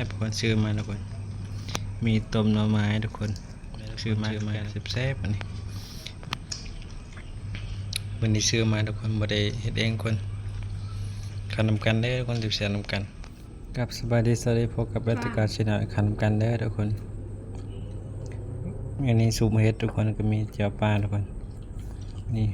บคนซื้อมาทุกคนมีต้มหน่อไม้ทุกคนซื้อมาแซ่บๆอันนี้วันนี้ซื้อมาทุกคนบ่ได้เฮ็ดเองคนขันนำกันได้ทุกคนสิบเสียนำกันกับสบายดีสวัสดีพบกับรัตการชนะขันนำกันได้ทุกคนอันนี้ซุปเฮ็ดทุกคนก็มีเจียวปลาทุกคนนี่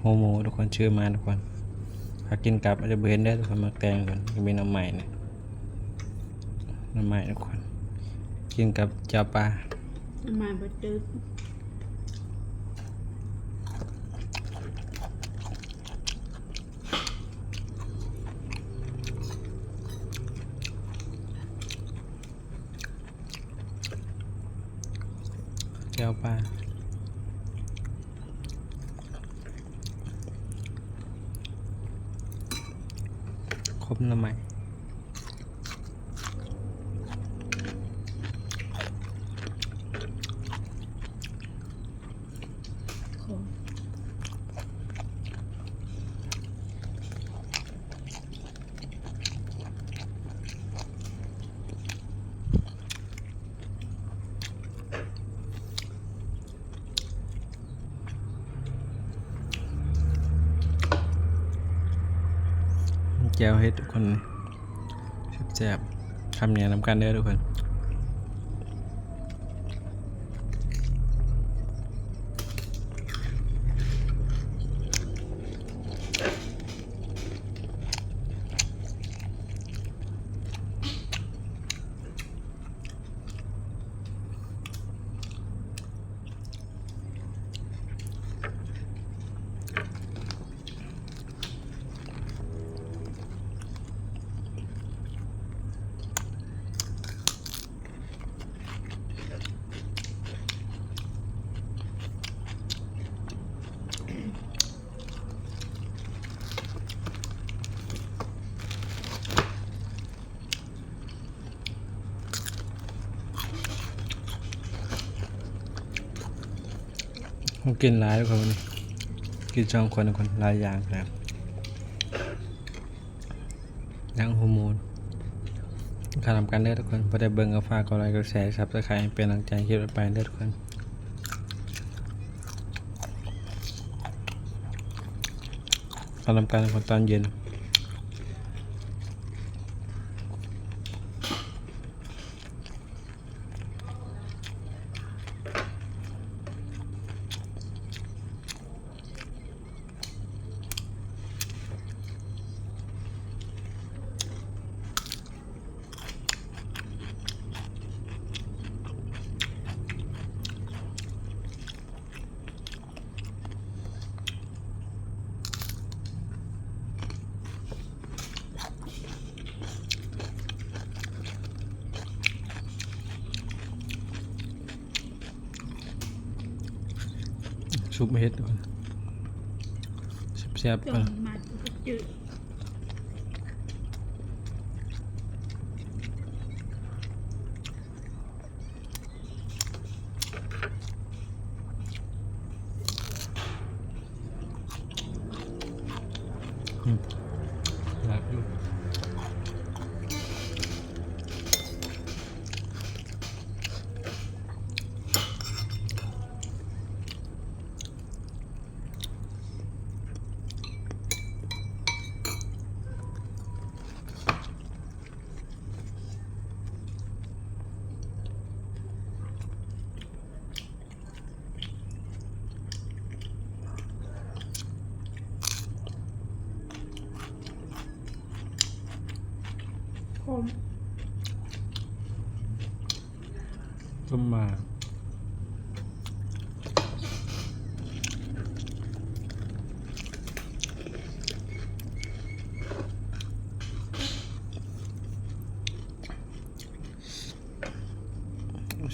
โฮโมทุกคนชื่อมาทุกคนหากินกับอาจจะเห็นได้ทุกคนมักแตงทุกคนก็มีน้ำใหม่เนี่ยน้ำใหม่ทุกคนกินกับเจียวปลาน้ำใหม่บดจืดเจียวปลาครบน้ำใหม่แก้วให้ทุกคนแซ่บๆคำเนี่ยน้ำกันเด้อทุกคนกินหลายทุกคนกิน2 คนทุกคนหลายอย่างครับยังฮอร์โมนการทำการเลือดทุกคนพอได้เบิ่งก็ฝากกดไลค์กดแชร์ซับสไครต์เป็นกำลังใจคลิปต่อไปเลือดทุกคนการทำการทุกคนตอนเย็นซุปเฮ็ดทุกคนแซ่บๆ ต้ กัน มมันบดจืดอยากอยู่คมต้มมา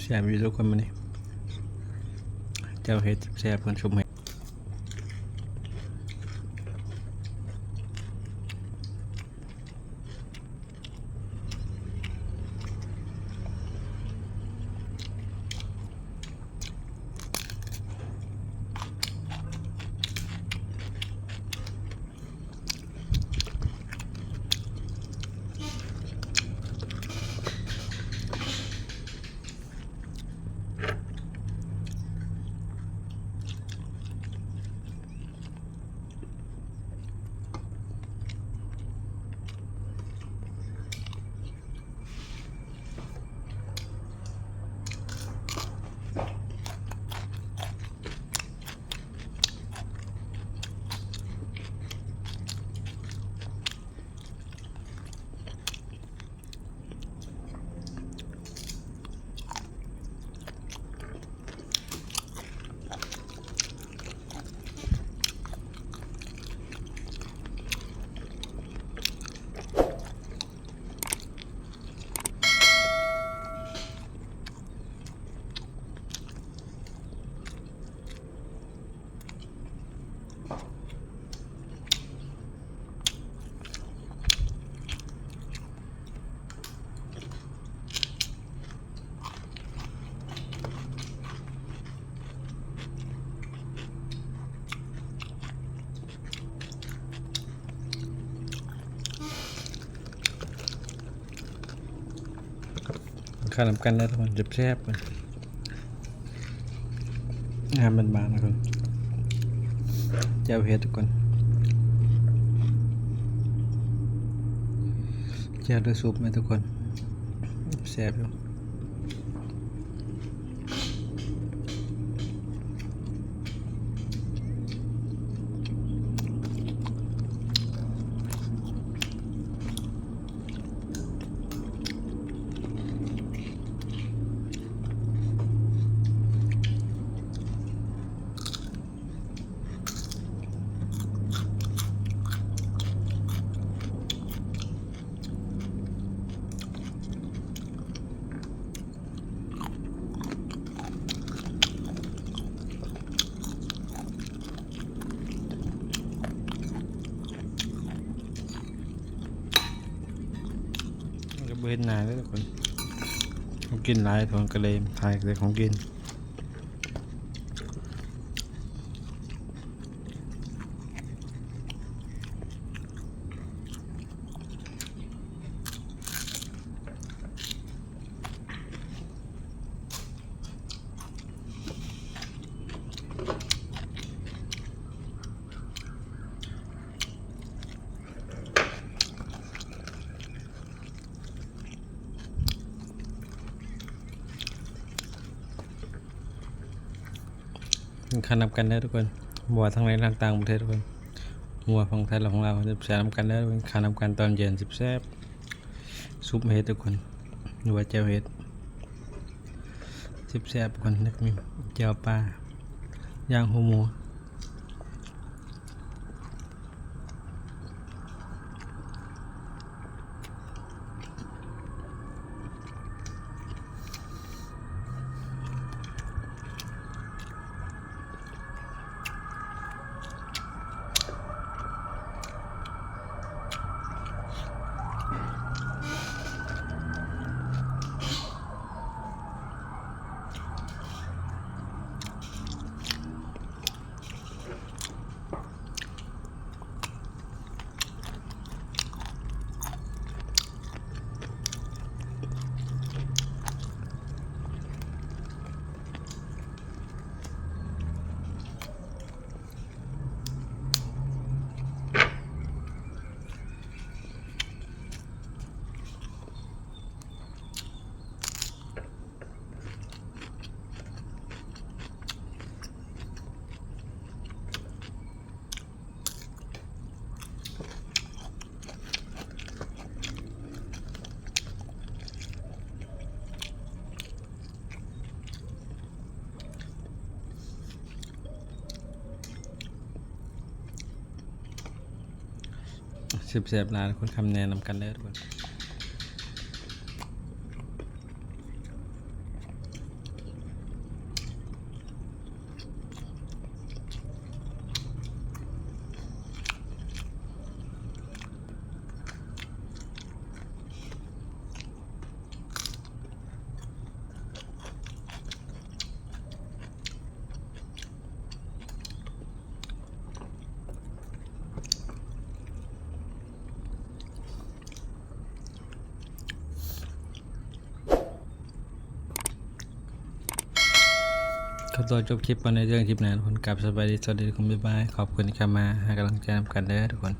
แซ่บอยู่ทุกคนมานี่เจ้าเฮ็ดแซ่บคนชมเฮ็ด ข้าวนำกันได้ทุกคนแซ่บๆเลยงานบานๆนะทุกคนเจ้าเฮ็ดทุกคนเจ้าด้วยซุปไหมทุกคนแซ่บอยู่ก็เบิดหนาเลยทุกคนของกินหลายทุกคนก็เลยถ่ายแต่ของกินข้าวนำกันได้ทุกคนบัวทั้งในต่างประเทศทุกคนบัวของไทยและของเราจะแซ่บนำกันได้ทุกคนข้าวนำกันตอนเย็นสิบแซ่บซุปเฮ็ดทุกคนบัวเจ้าเฮ็ดสิบแซ่บทุกคนนึกมีเจ้าปลาย่างหูหมู สิบแสบลาคนคำแนะนำกันเลยทุกคนขอตัวจบคลิปก่อนในเรื่องคลิปหน้าทุกคนกลับสบายดีสวัสดีทุกคนบ๊ายบายขอบคุณที่เข้ามาให้กำลังใจกันเด้อทุกคน